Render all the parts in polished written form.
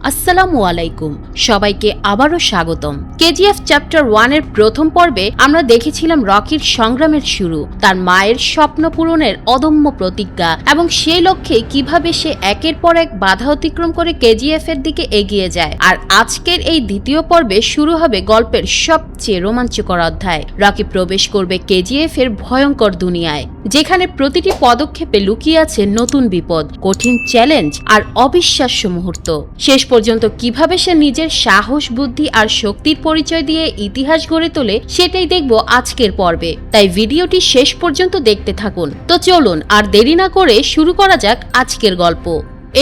আসসালামু আলাইকুম, সবাইকে আবারও স্বাগতম। কেজিএফ চ্যাপ্টার 1 এর প্রথম পর্বে আমরা দেখেছিলাম রকির সংগ্রামের শুরু, তার মায়ের স্বপ্ন পূরণের অদম্য প্রতিজ্ঞা এবং সেই লক্ষ্যে কিভাবে সে একের পর এক বাধা অতিক্রম করে কেজিএফ এর দিকে এগিয়ে যায়। আর আজকের এই দ্বিতীয় পর্বে শুরু হবে গল্পের সবচেয়ে রোমাঞ্চকর অধ্যায়। রকি প্রবেশ করবে কেজিএফ এর ভয়ঙ্কর দুনিয়ায়, যেখানে প্রতিটি পদক্ষেপে লুকিয়ে আছে নতুন বিপদ, কঠিন চ্যালেঞ্জ আর অবিশ্বাস্য মুহূর্ত। শেষ পর্যন্ত কিভাবে সে নিজের সাহস, বুদ্ধি আর শক্তির পরিচয় দিয়ে ইতিহাস গড়ে তোলে সেটাই দেখব আজকের পর্বে। তাই ভিডিওটি শেষ পর্যন্ত দেখতে থাকুন। তো চলুন আর দেরি না করে শুরু করা যাক আজকের গল্প।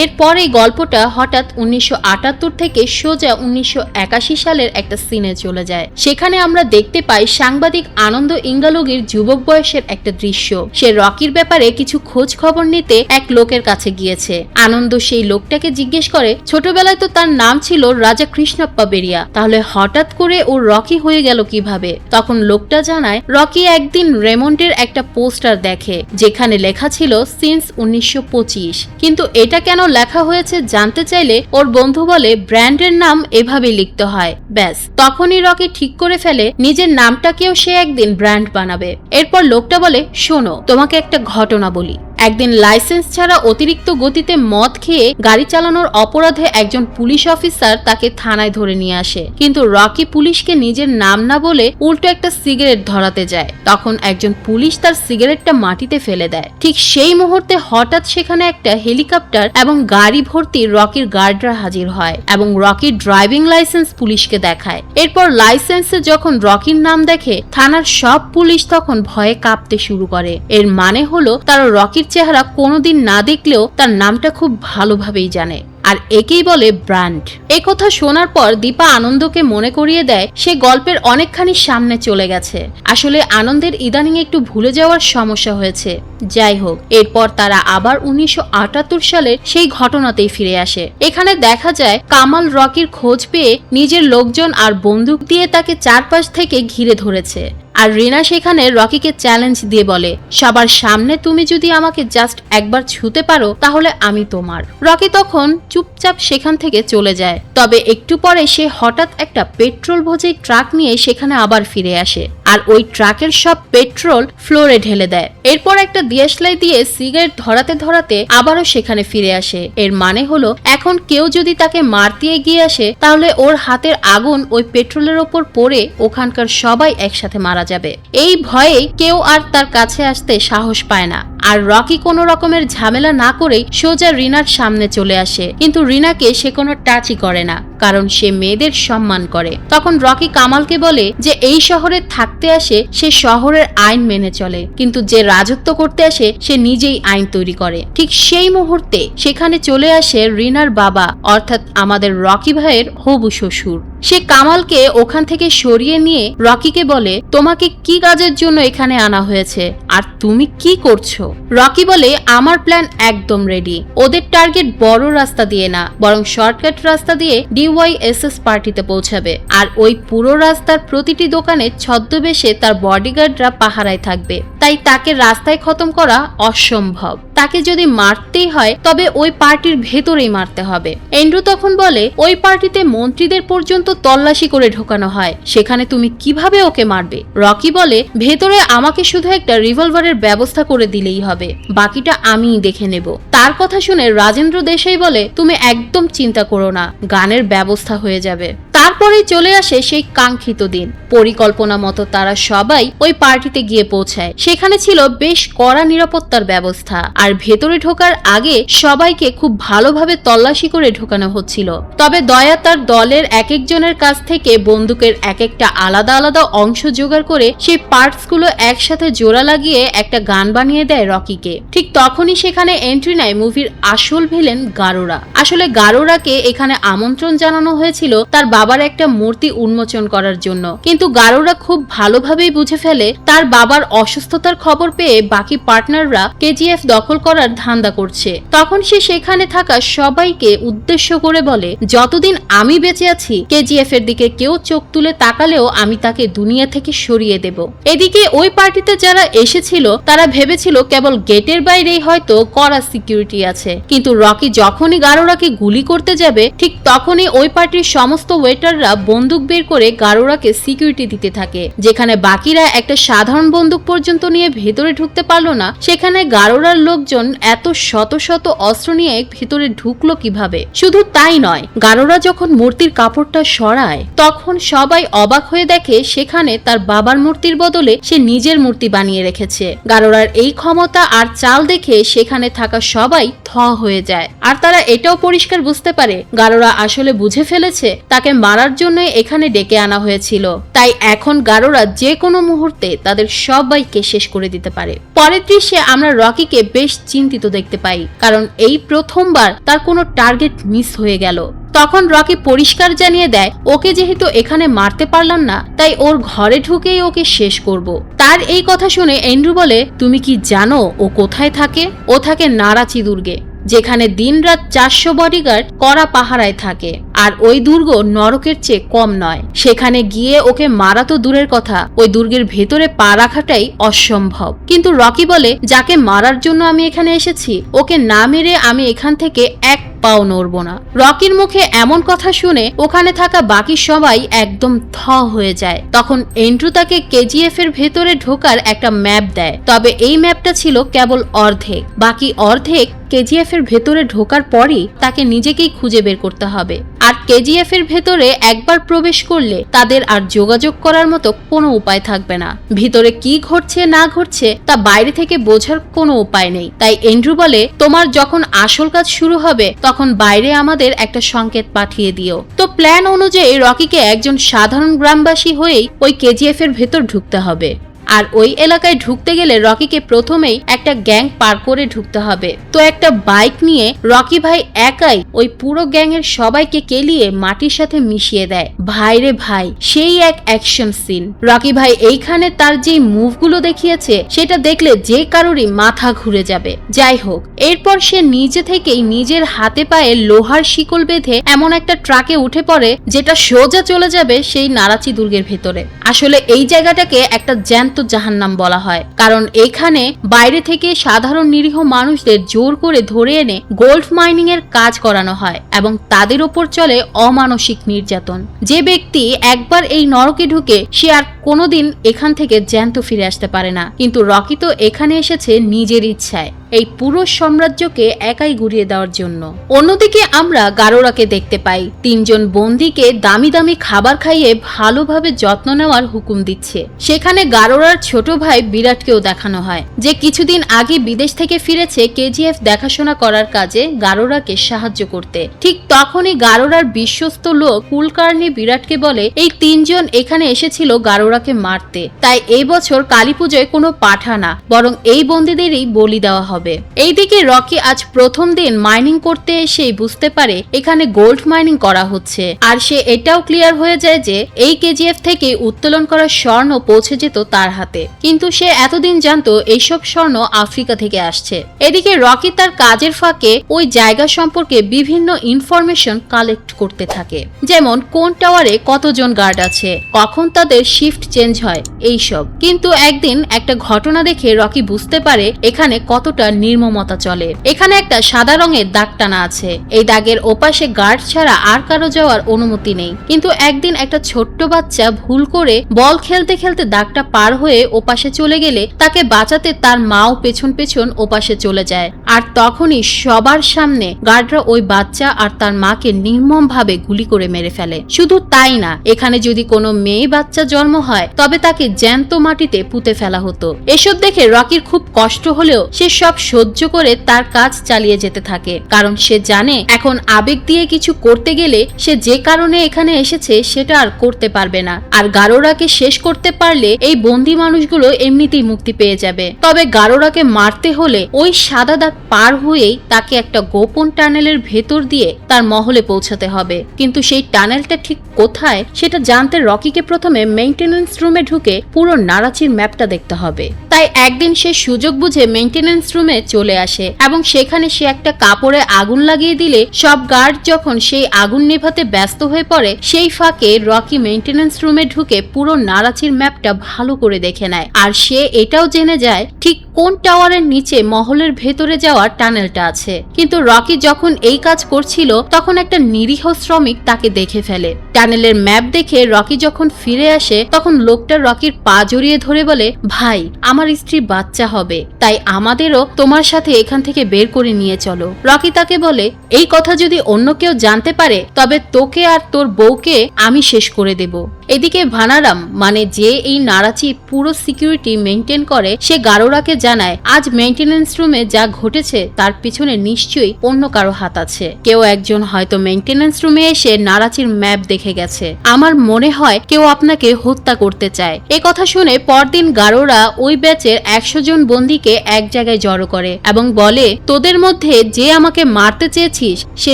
এরপর এই গল্পটা হঠাৎ 1978 থেকে সোজা 1981 সালের একটা সিনে চলে যায়। সেখানে আমরা দেখতে পাই সাংবাদিক আনন্দ ইঙ্গালগির যুবক বয়সের একটা দৃশ্য। সে রকির ব্যাপারে কিছু খোঁজ খবর নিতে এক লোকের কাছে গিয়েছে। আনন্দ সেই লোকটাকে জিজ্ঞেস করে, ছোটবেলায় তো তার নাম ছিল রাজা কৃষ্ণপ্পা বেরিয়া, তাহলে হঠাৎ করে ও রকি হয়ে গেল কিভাবে? তখন লোকটা জানায়, রকি একদিন রেমন্ডের একটা পোস্টার দেখে যেখানে লেখা ছিল সিন্স 1925, কিন্তু এটা কেন লেখা হয়েছে জানতে চাইলে ওর বন্ধু বলে ব্র্যান্ডের নাম এভাবেই লিখতে হয়। ব্যাস, তখনই রকি ঠিক করে ফেলে নিজের নামটাকেও সে একদিন ব্র্যান্ড বানাবে। এরপর লোকটা বলে, শোনো, তোমাকে একটা ঘটনা বলি। একদিন লাইসেন্স ছাড়া অতিরিক্ত গতিতে মদ খেয়ে গাড়ি চালানোর অপরাধে একজন পুলিশ অফিসার তাকে থানায় ধরে নিয়ে আসে, কিন্তু রকি পুলিশকে নিজের নাম না বলে উল্টো একটা সিগারেট ধরাতে যায়। তখন একজন পুলিশ তার সিগারেটটা মাটিতে ফেলে দেয়। ঠিক সেই মুহূর্তে হঠাৎ সেখানে একটা হেলিকপ্টার এবং গাড়ি ভর্তি রকির গার্ডরা হাজির হয় এবং রকির ড্রাইভিং লাইসেন্স পুলিশকে দেখায়। এরপর লাইসেন্সে যখন রকির নাম দেখে থানার সব পুলিশ তখন ভয়ে কাঁপতে শুরু করে। এর মানে হলো তারা রকির চেহারা কোনোদিন না দেখলেও তার নামটা খুব ভালোভাবেই জানে, আর একেই বলে ব্র্যান্ড। এই কথা শোনার পর দীপা আনন্দকে মনে করিয়ে দেয় সে গল্পের অনেকখানি সামনে চলে গেছে। আসলে আনন্দের ইদানিং একটু ভুলে যাওয়ার সমস্যা হয়েছে। যাই হোক, এরপর তারা আবার 1978 সালের সেই ঘটনাতেই ফিরে আসে। এখানে দেখা যায় কামাল রকির খোঁজ পেয়ে নিজের লোকজন আর বন্দুক দিয়ে তাকে চারপাশ থেকে ঘিরে ধরেছে। আর রিনা সেখানে রকিকে চ্যালেঞ্জ দিয়ে বলে, সবার সামনে তুমি যদি আমাকে জাস্ট একবার ছুঁতে পারো তাহলে আমি তোমার। রকি তখন চুপচাপ সেখান থেকে চলে যায়। তবে একটু পরে সে হঠাৎ একটা পেট্রোল বোঝাই ট্রাক নিয়ে সেখানে আবার ফিরে আসে আর ওই ট্রাকের সব পেট্রোল ফ্লোরে ঢেলে দেয়। এরপর একটা দিয়াশলাই দিয়ে সিগারেট ধরাতে ধরাতে আবারও সেখানে ফিরে আসে। এর মানে হলো এখন কেউ যদি তাকে মারতে এগিয়ে আসে তাহলে ওর হাতের আগুন ওই পেট্রোলের ওপর পড়ে ওখানকার সবাই একসাথে মারা যাবে। এই ভয়ে কেউ আর তার কাছে আসতে সাহস পায় না। আর রকি কোনো রকমের ঝামেলা না করেই সোজা রিনার সামনে চলে আসে, কিন্তু রিনাকে সে কোনো টাচই করে না, কারণ সে মেয়েদের সম্মান করে। তখন রকি কামালকে বলে যে এই শহরে থাকতে আসে সে শহরের আইন মেনে চলে, কিন্তু যে রাজত্ব করতে আসে সে নিজেই আইন তৈরি করে। ঠিক সেই মুহূর্তে সেখানে চলে আসে রিনার বাবা, অর্থাৎ আমাদের রকি ভাইয়ের হবু শ্বশুর। সে কামালকে ওখান থেকে সরিয়ে নিয়ে রকিকে বলে, তোমাকে কি কাজের জন্য এখানে আনা হয়েছে আর তুমি কি করছো? রকি বলে, আমার প্ল্যান একদম রেডি। ওদের টার্গেট বড় রাস্তা দিয়ে না, বরং শর্টকাট রাস্তা দিয়ে DYSS পার্টিতে পৌঁছাবে। আর ওই পুরো রাস্তার প্রতিটি দোকানে ছদ্মবেশে তার বডিগার্ডরা পাহারায় থাকবে। তাই তাকে রাস্তায় খতম করা অসম্ভব। তাকে যদি মারতেই হয় তবে ওই পার্টির ভেতরেই মারতে হবে। এন্ড্রু তখন বলে, ওই পার্টিতে মন্ত্রীদের পর্যন্ত তল্লাশি করে ঢোকানো হয়, সেখানে তুমি কিভাবে ওকে মারবে? রকি বলে, ভেতরে আমাকে শুধু একটা রিভলভারের ব্যবস্থা করে দিলেই হবে, বাকিটা আমিই দেখে নেব। তার কথা শুনে রাজেন্দ্র দেশাই বলে, তুমি একদম চিন্তা করো না, গানের ব্যবস্থা হয়ে যাবে। তারপরেই চলে আসে সেই কাঙ্ক্ষিত দিন। পরিকল্পনা মতো তারা সবাই ওই পার্টিতে গিয়ে পৌঁছায়। সেখানে ছিল বেশ কড়া নিরাপত্তার ব্যবস্থা, আর ভেতরে ঢোকার আগে সবাইকে খুব ভালোভাবে তল্লাশি করে ঢোকানো হচ্ছিল। তবে দয়া তার দলের এক একজনের কাছ থেকে বন্দুকের এক একটা আলাদা আলাদা অংশ জোগাড় করে সেই পার্টস গুলো একসাথে জোড়া লাগিয়ে একটা গান বানিয়ে দেয় রকিকে। ঠিক তখনই সেখানে এন্ট্রি নেয় মুভির আসল ভিলেন গারোরা। আসলে গারোরাকে এখানে আমন্ত্রণ জানানো হয়েছিল তার বাবার বাবার একটা মূর্তি উন্মোচন করার জন্য। কিন্তু গারোরা খুব ভালোভাবেই বুঝে ফেলে তার বাবার অসুস্থতার খবর পেয়ে বাকি পার্টনাররা কেজিএফ দখল করার ধান্দা করছে। তখন সে সেখানে থাকা সবাইকে উদ্দেশ্য করে বলে, যতদিন আমি বেঁচে আছি কেজিএফ এর দিকে কেউ চোখ তুলে তাকালেও আমি তাকে দুনিয়া থেকে সরিয়ে দেব। এদিকে ওই পার্টিতে যারা এসেছিল তারা ভেবেছিল কেবল গেটের বাইরেই হয়তো কড়া সিকিউরিটি আছে, কিন্তু রকি যখনই গারোরাকে গুলি করতে যাবে ঠিক তখনই ওই পার্টির সমস্ত ওয়েটাররা বন্দুক বের করে গারোরাকে সিকিউরিটি দিতে থাকে। যেখানে বাকিরা একটা সাধারণ বন্দুক পর্যন্ত নিয়ে ভেতরে ঢুকতে পারলো না, সেখানে গারোরার লোকজন এত শত শত অস্ত্র নিয়ে ভেতরে ঢুকলো কিভাবে? শুধু তাই নয়, গারোরা যখন মূর্তির কাপড়টা সরায় তখন সবাই অবাক হয়ে দেখে সেখানে তার বাবার মূর্তির বদলে সে নিজের মূর্তি বানিয়ে রেখেছে। গারোরার এই ক্ষমতা আর চাল দেখে সেখানে থাকা সবাই থ হয়ে যায়। আর তারা এটাও পরিষ্কার বুঝতে পারে গারোরা আসলে বুঝে ফেলেছে তাকে মারার জন্য এখানে ডেকে আনা হয়েছিল। তাই এখন গারোরা যে কোনো মুহূর্তে তাদের সবাইকে শেষ করে দিতে পারে। পরের দৃশ্যে আমরা রকিকে বেশ চিন্তিত দেখতে পাই, কারণ এই প্রথমবার তার কোনো টার্গেট মিস হয়ে গেল। তখন রকি পরিষ্কার জানিয়ে দেয় ওকে যেহেতু এখানে মারতে পারলাম না তাই ওর ঘরে ঢুকেই ওকে শেষ করব। তার এই কথা শুনে এন্ড্রু বলে, তুমি কি জানো ও কোথায় থাকে? ও থাকে নারাচি দুর্গে, যেখানে দিনরাত 400 বডিগার্ড কড়া পাহারায় থাকে। আর ওই দুর্গ নরকের চেয়ে কম নয়। সেখানে গিয়ে ওকে মারা তো দূরের কথা, ওই দুর্গের ভেতরে পা রাখাটাই অসম্ভব। কিন্তু রকি বলে, যাকে মারার জন্য আমি এখানে এসেছি ওকে না মেরে আমি এখান থেকে এক পাও নড়ব না। রকির মুখে এমন কথা শুনে ওখানে থাকা বাকি সবাই একদম থ হয়ে যায়। তখন এন্ড্রু তাকে কেজিএফ এর ভেতরে ঢোকার একটা ম্যাপ দেয়, তবে এই ম্যাপটা ছিল কেবল অর্ধেক। বাকি অর্ধেক কেজিএফ এর ভেতরে ঢোকার পরই তাকে নিজেকেই খুঁজে বের করতে হবে। আর কেজিএফ এর ভেতরে একবার প্রবেশ করলে তাদের আর যোগাযোগ করার মতো কোনো উপায় থাকবে না। ভিতরে কি ঘটছে না ঘটছে তা বাইরে থেকে বোঝার কোনো উপায় নেই। তাই এন্ড্রু বলে, তোমার যখন আসল কাজ শুরু হবে তখন বাইরে আমাদের একটা সংকেত পাঠিয়ে দিও। তো প্ল্যান অনুযায়ী রকিকে একজন সাধারণ গ্রামবাসী হয়েই ওই কেজিএফ এর ভেতর ঢুকতে হবে। আর ওই এলাকায় ঢুকতে গেলে রকিকে প্রথমেই একটা গ্যাং পার করে ঢুকতে হবে। তো একটা বাইক নিয়ে রকি ভাই একাই ওই পুরো গ্যাং এর সবাইকে কেলিয়ে মাটির সাথে মিশিয়ে দেয়। ভাই রে ভাই, সেই এক অ্যাকশন সিন। রকি ভাই এইখানে তার যে মুভগুলো দেখিয়েছে সেটা দেখলে যে কারোরই মাথা ঘুরে যাবে। যাই হোক, এরপর সে নিজে থেকেই নিজের হাতে পায়ে লোহার শিকল বেঁধে এমন একটা ট্রাকে উঠে পড়ে যেটা সোজা চলে যাবে সেই নারাচি দুর্গের ভেতরে। আসলে এই জায়গাটাকে একটা জ্যান্ত জাহান্নাম বলা হয়, কারণ এখানে বাইরে থেকে সাধারণ নিরীহ মানুষদের জোর করে ধরে এনে গোল্ড মাইনিং এর কাজ করানো হয় এবং তাদের উপর চলে অমানসিক নির্যাতন। যে ব্যক্তি একবার এই নরকে ঢুকে সে আর কোনোদিন এখান থেকে জ্যান্ত ফিরে আসতে পারে না। কিন্তু রকি তো এখানে এসেছে নিজের ইচ্ছায়, এই পুরো সাম্রাজ্যকে একাই গুড়িয়ে দেওয়ার জন্য। অন্যদিকে আমরা গারোরাকে দেখতে পাই 3 জন বন্দীকে দামি দামি খাবার খাইয়ে ভালোভাবে যত্ন নেওয়ার হুকুম দিচ্ছে। সেখানে গারোরার ছোট ভাই বিরাটকেও দেখানো হয়, যে কিছুদিন আগে বিদেশ থেকে ফিরেছে কেজিএফ দেখাশোনা করার কাজে গারোরাকে সাহায্য করতে। ঠিক তখনই গারোরার বিশ্বস্ত লোক কুলকার্নি বিরাটকে বলে, এই 3 জন এখানে এসেছিল গারোরাকে মারতে, তাই এই বছর কালী পুজোয় কোনো পাঠা না, বরং এই বন্দীদেরই বলি দেওয়া হবে। এইদিকে রকি আজ প্রথম দিন মাইনিং করতে এসেই বুঝতে পারে এখানে গোল্ড মাইনিং করা হচ্ছে। আর সে এটাও ক্লিয়ার হয়ে যায় যে এই কেজিএফ থেকে উত্তোলন করা স্বর্ণ পৌঁছে যেত তার হাতে, কিন্তু সে এতদিন জানতো এইসব স্বর্ণ আফ্রিকা থেকে আসছে। এদিকে রকি তার কাজের ফাঁকে ওই জায়গা সম্পর্কে বিভিন্ন ইনফরমেশন কালেক্ট করতে থাকে, যেমন কোন টাওয়ারে কতজন গার্ড আছে, কখন তাদের শিফট চেঞ্জ হয়, এইসব। কিন্তু একদিন একটা ঘটনা দেখে রকি বুঝতে পারে এখানে কতটা নির্মমতা চলে। এখানে একটা সাদা রঙের দাগ টানা আছে, এই দাগের ওপাশে গার্ড ছাড়া আর কারো যাওয়ার অনুমতি নেই। কিন্তু একদিন একটা ছোট্ট বাচ্চা ভুল করে বল খেলতে খেলতে দাগটা পার হয়ে ওপাশে চলে গেলে তাকে বাঁচাতে তার মাও পেছন পেছন ওপাশে চলে যায়। আর তখনই সবার সামনে গার্ডরা ওই বাচ্চা আর তার মাকে নির্মম ভাবে গুলি করে মেরে ফেলে। শুধু তাই না, এখানে যদি কোনো মেয়ে বাচ্চা জন্ম হয় তবে তাকে জ্যান্ত মাটিতে পুঁতে ফেলা হতো। এসব দেখে রকির খুব কষ্ট হলেও সে সব সব সহ্য করে তার কাজ চালিয়ে যেতে থাকে, কারণ সে জানে এখন আবেগ দিয়ে কিছু করতে গেলে সে যে কারণে এখানে এসেছে সেটা আর করতে পারবে না। আর গারোরাকে শেষ করতে পারলে এই বন্দি মানুষগুলো এমনিতেই মুক্তি পেয়ে যাবে। তবে গারোরাকে মারতে হলে ওই সাদা দাগ পার হয়েই তাকে একটা গোপন টানেলের ভেতর দিয়ে তার মহলে পৌঁছাতে হবে। কিন্তু সেই টানেলটা ঠিক কোথায় সেটা জানতে রকিকে প্রথমে মেইনটেনেন্স রুমে ঢুকে পুরো নারাচির ম্যাপটা দেখতে হবে। তাই একদিন সে সুযোগ বুঝে মেইনটেনেন্স রুমে চলে আসে এবং সেখানে সে একটা কাপড়ে আগুন লাগিয়ে দিলে সব গার্ড যখন সেই আগুন নেভাতে ব্যস্ত হয়ে পড়ে, সেই ফাঁকে রকি মেইনটেনেন্স রুমে ঢুকে পুরো নারাচির ম্যাপটা ভালো করে দেখে নেয়। আর সে এটাও জেনে যায় ঠিক কোন টাওয়ারের নিচে মহলের ভেতরে যাওয়ার টানেলটা আছে। কিন্তু রকি যখন এই কাজ করছিল তখন একটা নিরীহ শ্রমিক তাকে দেখে ফেলে। টানেলের ম্যাপ দেখে রকি যখন ফিরে আসে তখন লোকটা রকির পা জড়িয়ে ধরে বলে, ভাই আমার স্ত্রীর বাচ্চা হবে, তাই আমাদেরও তোমার সাথে এখান থেকে বের করে নিয়ে চলো। রকি তাকে বলে, এই কথা যদি অন্য কেউ জানতে পারে তবে তোকে আর তোর বউকে আমি শেষ করে দেব। এদিকে ভানারাম মানে যে এই নারাচি পুরো সিকিউরিটি মেইনটেইন করে, সে গারোরাকে জানায় আজ মেইনটেনেন্স রুমে যা ঘটেছে তার পিছনে নিশ্চয়ই অন্য কারো হাত আছে। কেউ একজন হয়তো মেইনটেনেন্স রুমে এসে নারাচির ম্যাপ দেখে গেছে। আমার মনে হয় কেউ আপনাকে হত্যা করতে চায়। এ কথা শুনে পরদিন গারোরা ওই ব্যাচের 100 জন বন্দীকে এক জায়গায় জড়ো করে এবং বলে, তোদের মধ্যে যে আমাকে মারতে চেয়েছিস সে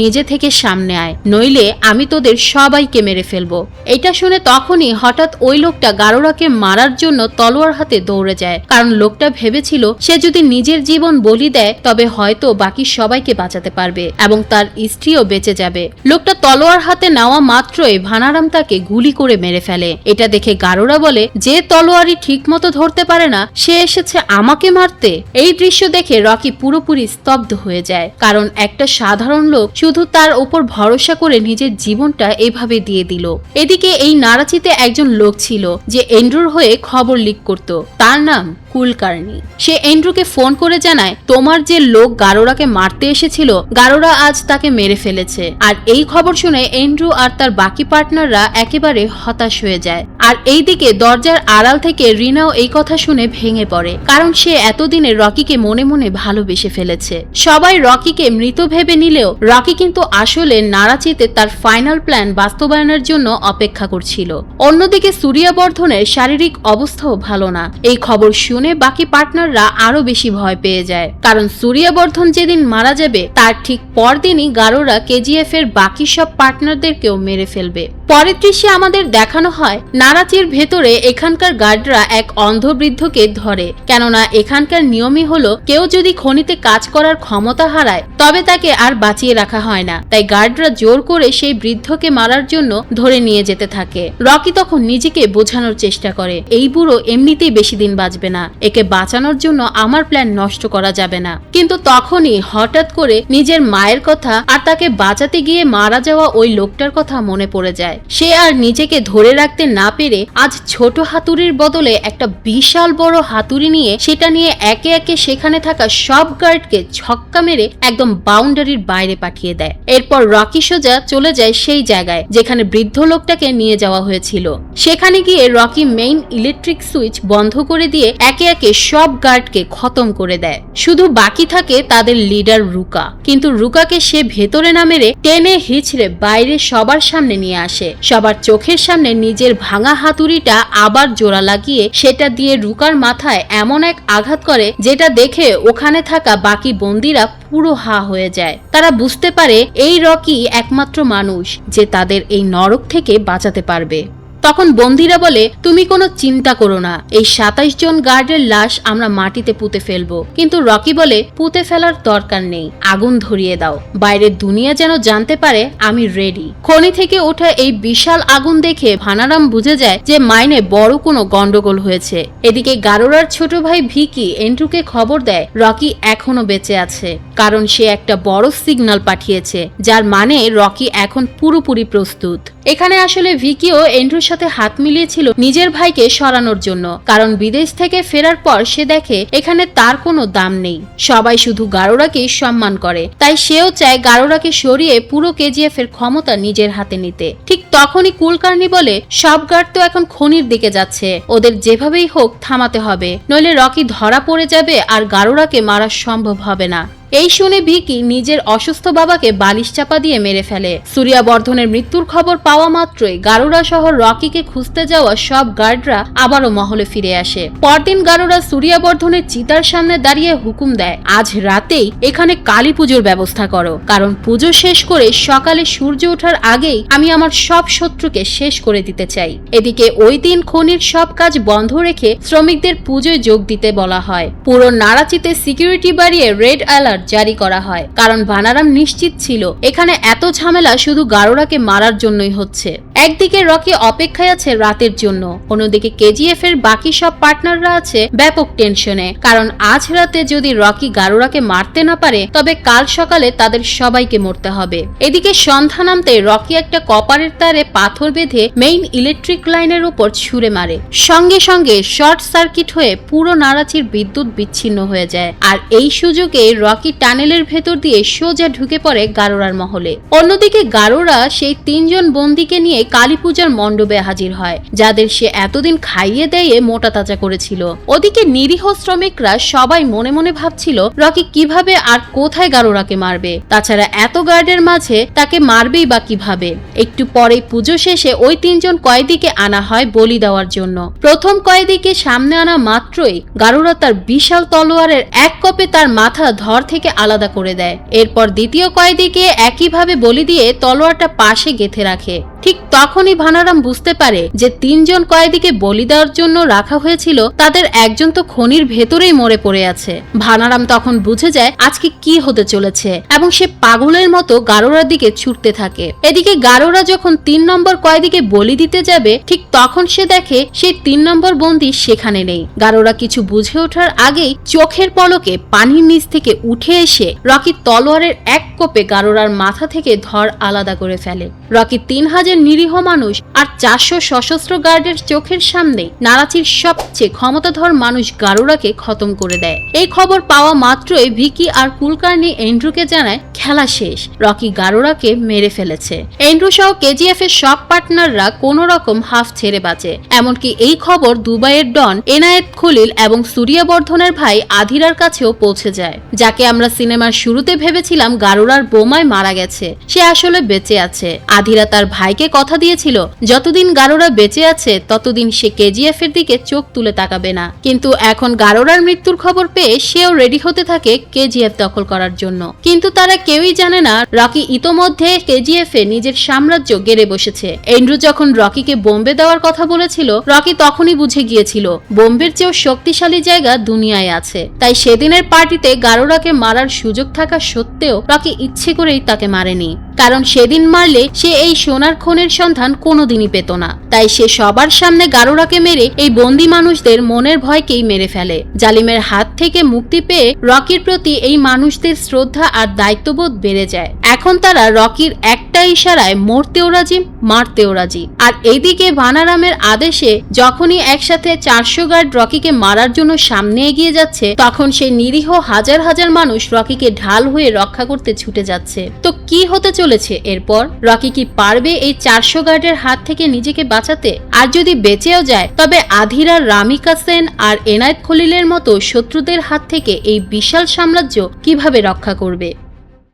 নিজে থেকে সামনে আয়, নইলে আমি তোদের সবাইকে মেরে ফেলবো। এটা শুনে তখনই হঠাৎ ওই লোকটা গারোরাকে মারার জন্য তলোয়ার হাতে দৌড়ে যায়, কারণ লোকটা ভেবেছিল সে যদি নিজের জীবন বলি দেয় তবে হয়তো বাকি সবাইকে বাঁচাতে পারবে এবং তার স্ত্রীও বেঁচে যাবে। লোকটা তলোয়ার হাতে নেওয়া মাত্রই ভানারাম তাকে গুলি করে মেরে ফেলে। এটা দেখে গারোরা বলে, যে তলোয়ারই ঠিক মতো ধরতে পারে না সে এসেছে আমাকে মারতে। এই দৃশ্য দেখে রকি পুরোপুরি স্তব্ধ হয়ে যায়, কারণ একটা সাধারণ লোক শুধু তার উপর ভরসা করে নিজের জীবনটা এভাবে দিয়ে দিল। এদিকে এই নারাচিতে একজন লোক ছিল যে এন্ড্রুর হয়ে খবর লিক করত, তার নাম কুলকার্নি। সে এন্ড্রুকে ফোন করে জানায়, তোমার যে লোক গারোরাকে মারতে এসেছিল গারোরা আজ তাকে মেরে ফেলেছে। আর এই খবর শুনে এন্ড্রু আর তার বাকি পার্টনাররা একেবারে হতাশ হয়ে যায়। আর এইদিকে দরজার আড়াল থেকে রিনাও এই কথা শুনে ভেঙে পড়ে, কারণ সে এতদিনে রকিকে মনে মনে ভালোবেসে ফেলেছে। সবাই রকিকে মৃত ভেবে নিলেও রকি কিন্তু আসলে নারাচিতে তার ফাইনাল প্ল্যান বাস্তবায়নের জন্য অপেক্ষা করছিল। অন্যদিকে সূর্যবর্ধনের শারীরিক অবস্থাও ভালো না। এই খবর শুনে বাকি পার্টনাররা আরো বেশি ভয় পেয়ে যায়, কারণ সূর্যবর্ধন যেদিন মারা যাবে তার ঠিক পরদিনই গারোরা কেজিএফ এর বাকি সব পার্টনারদেরকেও মেরে ফেলবে। পরের দৃশ্যে আমাদের দেখানো হয় নারাচির ভেতরে এখানকার গার্ডরা এক অন্ধ বৃদ্ধকে ধরে, কেননা এখানকার নিয়মই হলো কেউ যদি খনিতে কাজ করার ক্ষমতা হারায় তবে তাকে আর বাঁচিয়ে রাখা হয় না। তাই গার্ডরা জোর করে সেই বৃদ্ধকে মারার জন্য ধরে নিয়ে যেতে থাকে। রকি তখন নিজেকে বোঝানোর চেষ্টা করে, এই বুড়ো এমনিতেই বেশি দিন বাঁচবে না, একে বাঁচানোর জন্য আমার প্ল্যান নষ্ট করা যাবে না। কিন্তু তখনই হঠাৎ করে নিজের মায়ের কথা আর তাকে বাঁচাতে গিয়ে মারা যাওয়া ওই লোকটার কথা মনে পড়ে যায়। সে আর নিজেকে ধরে রাখতে না পেরে আজ ছোট হাতুড়ির বদলে একটা বিশাল বড় হাতুড়ি নিয়ে সেটা নিয়ে একে একে সেখানে থাকা সব গার্ডকে ছক্কা মেরে একদম বাউন্ডারির বাইরে পাঠিয়ে দেয়। এরপর রকি সোজা চলে যায় সেই জায়গায় যেখানে বৃদ্ধ লোকটাকে নিয়ে যাওয়া হয়েছিল। সেখানে গিয়ে রকি মেইন ইলেকট্রিক সুইচ বন্ধ করে দিয়ে একে একে সব গার্ডকে খতম করে দেয়। শুধু বাকি থাকে তাদের লিডার রুকা। কিন্তু রুকাকে সে ভেতরে না মেরে টেনে হিচড়ে বাইরে সবার সামনে নিয়ে আসে। সবার চোখের সামনে নিজের ভাঙা হাতুড়িটা আবার জোড়া লাগিয়ে সেটা দিয়ে রুকার মাথায় এমন এক আঘাত করে যেটা দেখে ওখানে থাকা বাকি বন্দীরা পুরো হা হয়ে যায়। তারা বুঝতে পারে এই রকি একমাত্র মানুষ যে তাদের এই নরক থেকে বাঁচাতে পারবে। তখন বন্দীরা বলে, তুমি কোনো চিন্তা করো না, এই 27 জন গার্ডের লাশ আমরা মাটিতে পুঁতে ফেলবো। কিন্তু রকি বলে, পুঁতে ফেলার দরকার নেই, আগুন ধরিয়ে দাও, বাইরের দুনিয়া যেন জানতে পারে আমি রেডি। খনি থেকে ওঠা এই বিশাল আগুন দেখে ভানারাম বুঝে যায় যে মাইনে বড় কোনো গন্ডগোল হয়েছে। এদিকে গারোরার ছোট ভাই ভিকি এন্ড্রুকে খবর দেয় রকি এখনো বেঁচে আছে, কারণ সে একটা বড় সিগন্যাল পাঠিয়েছে, যার মানে রকি এখন পুরোপুরি প্রস্তুত। এখানে আসলে ভিকিও এন্ড্রুর সাথে হাত মিলিয়েছিল নিজের ভাইকে সরানোর জন্য, কারণ বিদেশ থেকে ফেরার পর সে দেখে এখানে তার কোনো দাম নেই, সবাই শুধু গাড়োরাকেই সম্মান করে। তাই সেও চায় গাড়োরাকে সরিয়ে পুরো কেজিএফ এর ক্ষমতা নিজের হাতে নিতে। ঠিক তখনই কুলকার্নি বলে, সব গার্ড তো এখন খনির দিকে যাচ্ছে, ওদের যেভাবেই হোক থামাতে হবে, নইলে রকি ধরা পড়ে যাবে আর গাড়োরাকে মারা সম্ভব হবে না। এই শুনে ভিকি নিজের অসুস্থ বাবাকে বালিশ চাপা দিয়ে মেরে ফেলে। সূর্যবর্ধনের মৃত্যুর খবর পাওয়া মাত্রই গাড়োরা শহর রকিকে খুঁজতে যাওয়া সব গার্ডরা আবারও মহলে ফিরে আসে। পরদিন গাড়োরা সূর্যবর্ধনের চিতার সামনে দাঁড়িয়ে হুকুম দেয়, আজ রাতেই এখানে কালী পুজোর ব্যবস্থা করো, কারণ পুজো শেষ করে সকালে সূর্য ওঠার আগেই আমি আমার সব শত্রুকে শেষ করে দিতে চাই। এদিকে ওই দিন খনির সব কাজ বন্ধ রেখে শ্রমিকদের পুজোয় যোগ দিতে বলা হয়। পুরো নারাচিতে সিকিউরিটি বাড়িয়ে রেড অ্যালার্ট জারি করা হয়, কারণ ভানারাম নিশ্চিত ছিল এখানে এত ঝামেলা শুধু গাড়োরাকে মারার জন্যই হচ্ছে। একদিকে রকি অপেক্ষায় আছে রাতের জন্য, অন্যদিকে কেজিএফ এর বাকি সব পার্টনাররা আছে ব্যাপক টেনশনে, কারণ আজ রাতে যদি রকি গাড়োরাকে মারতে না পারে তবে কাল সকালে তাদের সবাইকে মরতে হবে। এদিকে সন্ধ্যা নামতে রকি একটা কপারের তারে পাথর বেঁধে মেইন ইলেকট্রিক লাইনের উপর ছুঁড়ে মারে, সঙ্গে সঙ্গে শর্ট সার্কিট হয়ে পুরো নারাচির বিদ্যুৎ বিচ্ছিন্ন হয়ে যায়। আর এই সুযোগে রকি টানেলের ভেতর দিয়ে সোজা ঢুকে পড়ে গাড়োরার মহলে। অন্যদিকে গাড়োরা সেই 3 জন বন্দীকে নিয়ে কালী পূজার মণ্ডপে হাজির হয়, যাদের সে এতদিন খাইয়ে দেয়ে মোটা তাজা করেছিল। ওদিকে নিরীহ শ্রমিকরা সবাই মনে মনে ভাবছিল রকি কিভাবে আর কোথায় গাড়োরাকে মারবে, তাছাড়া এত গার্ডের মাঝে তাকে মারবেই বা কিভাবে। একটু পরে পুজো শেষে ওই 3 জন কয়েদিকে আনা হয় বলি দেওয়ার জন্য। প্রথম কয়েদিকে সামনে আনা মাত্রই গাড়োরা তার বিশাল তলোয়ারের এক কপে তার মাথা ধর থেকে আলাদা করে দেয়। এরপর দ্বিতীয় কয়েদিকে একইভাবে বলি দিয়ে তলোয়ারটা পাশে গেঁথে রাখে। ঠিক তখনই ভানারাম বুঝতে পারে যে 3 জন কয়েদিকে বলি দেওয়ার জন্য রাখা হয়েছিল তাদের একজন তো খনির ভেতরেই মরে পড়ে আছে। ভানারাম তখন বুঝে যায় আজকে কি হতে চলেছে এবং সে পাগলের মতো গাড়োরার দিকে ছুটতে থাকে। এদিকে গাড়োরা যখন 3 নম্বর কয়েদিকে বলি দিতে যাবে ঠিক তখন সে দেখে সেই 3 নম্বর বন্দী সেখানে নেই। গাড়োরা কিছু বুঝে ওঠার আগেই চোখের পলকে পানির নিচ থেকে উঠে এসে রকি তলোয়ারের এক কোপে গাড়োরার মাথা থেকে ধর আলাদা করে ফেলে। রকি 3000 নিরীহ মানুষ আর 400 সশস্ত্র গার্ডের চোখের সামনে নারাচির সবচেয়ে ক্ষমতাধর মানুষ গাড়োরাকে খতম করে দেয়। এই খবর পাওয়া মাত্রই ভিকি আর কুলকার্নি এন্ড্রুকে জানায় খেলা শেষ, রকি গাড়োরাকে মেরে ফেলেছে। এন্ড্রু সহ কেজিএফ এর সব পার্টনাররা কোন রকম হাফ ছেড়ে বাঁচে। এমনকি এই খবর দুবাইয়ের ডন এনায়েত খলিল এবং সূর্যবর্ধনের ভাই আধিরার কাছেও পৌঁছে যায়, যাকে আমরা সিনেমার শুরুতে ভেবেছিলাম গাড়োরার বোমায় মারা গেছে, সে আসলে বেঁচে আছে। আধিরা তার ভাইকে কথা দিয়েছিল যতদিন গাড়োরা বেঁচে আছে ততদিন সে কেজিএফ এর দিকে চোখ তুলে তাকাবে না, কিন্তু এখন গাড়োরার মৃত্যুর খবর পেয়ে সেও রেডি হতে থাকে কেজিএফ দখল করার জন্য। কিন্তু তারা কেউই জানে না রকি ইতোমধ্যে কেজিএফ এ নিজের সাম্রাজ্য গেড়ে বসেছে। এন্ড্রু যখন রকিকে বোম্বে দেওয়ার কথা বলেছিল রকি তখনই বুঝে গিয়েছিল বোম্বের চেয়েও শক্তিশালী জায়গা দুনিয়ায় আছে। তাই সেদিনের পার্টিতে গাড়োরাকে মারার সুযোগ থাকা সত্ত্বেও রকি ইচ্ছে করেই তাকে মারেনি, কারণ সেদিন মারলে সে এই সোনার খনের সন্ধান কোনোদিনই পেত না। তাই সে সবার সামনে গাড়োরাকে মেরে এই বন্দী মানুষদের মনের ভয়কেই মেরে ফেলে। জালিমের হাত থেকে মুক্তি পেয়ে রকির প্রতি এই মানুষদের শ্রদ্ধা আর দায়িত্ববোধ বেড়ে যায়। এখন তারা রকির একটা ইশারায় মরতেও রাজি, মারতেও রাজি। আর এইদিকে ভানারামের আদেশে যখনই একসাথে 400 গার্ড রকিকে মারার জন্য সামনে এগিয়ে যাচ্ছে তখন সেই নিরীহ হাজার হাজার মানুষ রকিকে ঢাল হয়ে রক্ষা করতে ছুটে যাচ্ছে। তো কি হতে চলেছে এরপর? রকি কি পারবে এই 400 গার্ডের হাত থেকে নিজেকে বাঁচাতে? আর যদি বেঁচেও যায় তবে আধিরা, রামিকা সেন আর এনায়েত খলিলের মতো শত্রুদের হাত থেকে এই বিশাল সাম্রাজ্য কিভাবে রক্ষা করবে?